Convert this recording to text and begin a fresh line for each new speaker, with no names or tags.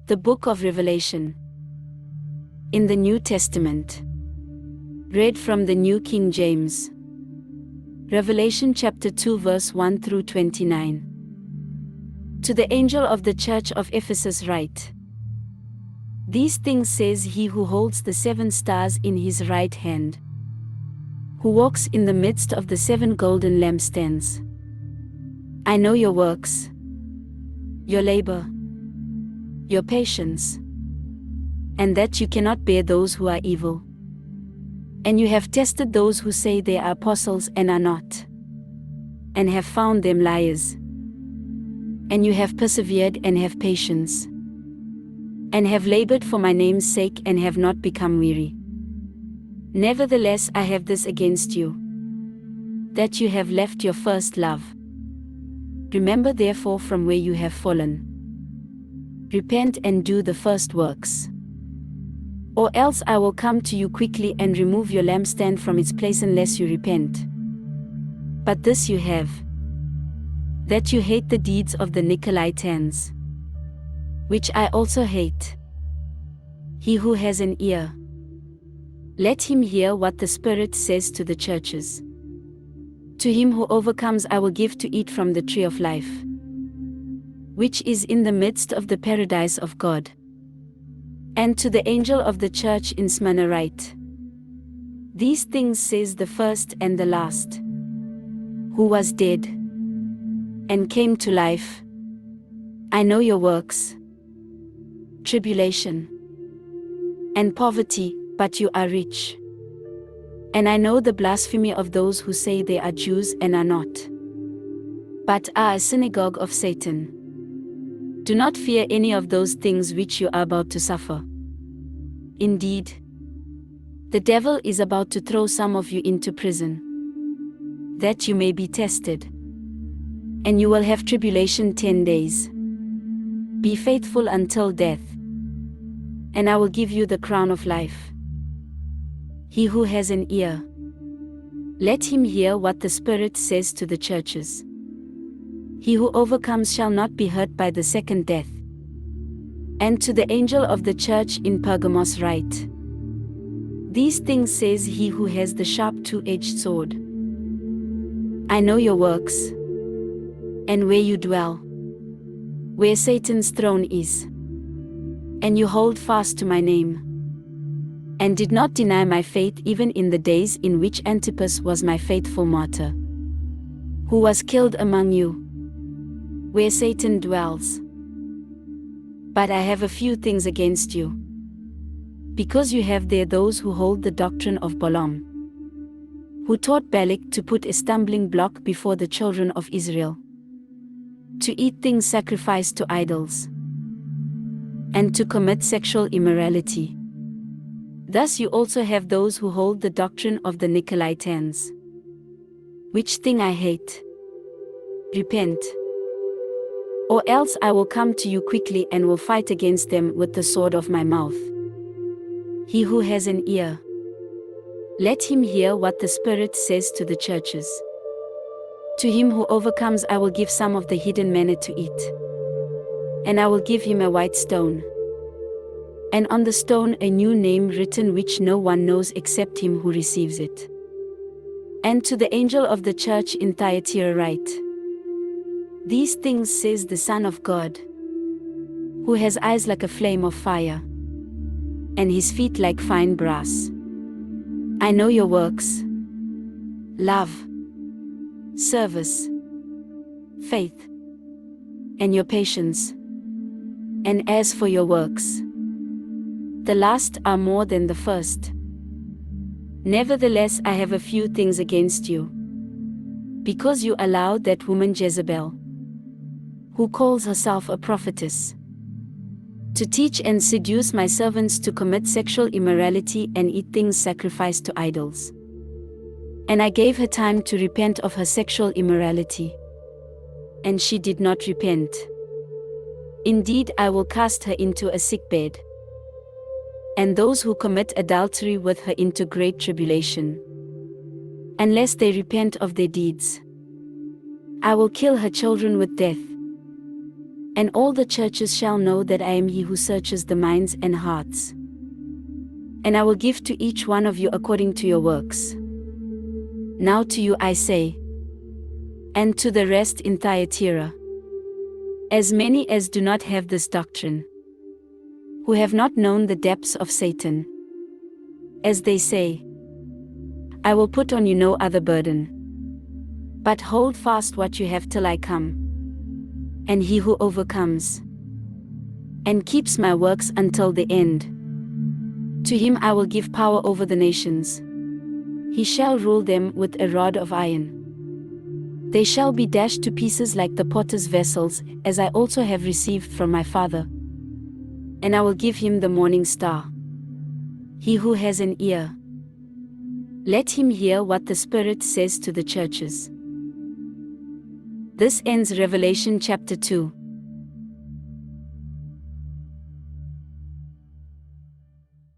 The Book of Revelation. In the New Testament. Read from the New King James. Revelation chapter 2 verse 1 through 29. To the angel of the church of Ephesus write. These things says he who holds the 7 stars in his right hand, who walks in the midst of the 7 golden lampstands. I know your works, your labor, your patience, and that you cannot bear those who are evil. And you have tested those who say they are apostles and are not, and have found them liars. And you have persevered and have patience, and have labored for my name's sake and have not become weary. Nevertheless, I have this against you, that you have left your first love. Remember therefore from where you have fallen. Repent and do the first works. Or else I will come to you quickly and remove your lampstand from its place unless you repent. But this you have, that you hate the deeds of the Nicolaitans, which I also hate. He who has an ear, let him hear what the Spirit says to the churches. To him who overcomes I will give to eat from the tree of life, which is in the midst of the paradise of God. And to the angel of the church in Smyrna write. These things says the first and the last, who was dead, and came to life. I know your works, tribulation, and poverty, but you are rich. And I know the blasphemy of those who say they are Jews and are not, but are a synagogue of Satan. Do not fear any of those things which you are about to suffer. Indeed, the devil is about to throw some of you into prison, that you may be tested. And you will have tribulation 10 days. Be faithful until death, and I will give you the crown of life. He who has an ear, let him hear what the Spirit says to the churches. He who overcomes shall not be hurt by the second death. And to the angel of the church in Pergamos write. These things says he who has the sharp 2-edged sword. I know your works, and where you dwell, where Satan's throne is. And you hold fast to my name, and did not deny my faith even in the days in which Antipas was my faithful martyr, who was killed among you, where Satan dwells. But I have a few things against you, because you have there those who hold the doctrine of Balaam, who taught Balak to put a stumbling block before the children of Israel, to eat things sacrificed to idols, and to commit sexual immorality. Thus you also have those who hold the doctrine of the Nicolaitans, which thing I hate. Repent, or else I will come to you quickly and will fight against them with the sword of my mouth. He who has an ear, let him hear what the Spirit says to the churches. To him who overcomes I will give some of the hidden manna to eat. And I will give him a white stone, and on the stone a new name written which no one knows except him who receives it. And to the angel of the church in Thyatira write. These things says the Son of God, who has eyes like a flame of fire, and his feet like fine brass. I know your works, love, service, faith, and your patience. And as for your works, the last are more than the first. Nevertheless, I have a few things against you, because you allowed that woman Jezebel, who calls herself a prophetess, to teach and seduce my servants to commit sexual immorality and eat things sacrificed to idols. And I gave her time to repent of her sexual immorality, and she did not repent. Indeed, I will cast her into a sickbed, and those who commit adultery with her into great tribulation, unless they repent of their deeds. I will kill her children with death, And all the churches shall know that I am he who searches the minds and hearts. And I will give to each one of you according to your works. Now to you I say, and to the rest in Thyatira, as many as do not have this doctrine, who have not known the depths of Satan, as they say, I will put on you no other burden, but hold fast what you have till I come. And he who overcomes and keeps my works until the end, to him I will give power over the nations. He shall rule them with a rod of iron. They shall be dashed to pieces like the potter's vessels, as I also have received from my Father. And I will give him the morning star. He who has an ear, let him hear what the Spirit says to the churches. This ends Revelation chapter 2.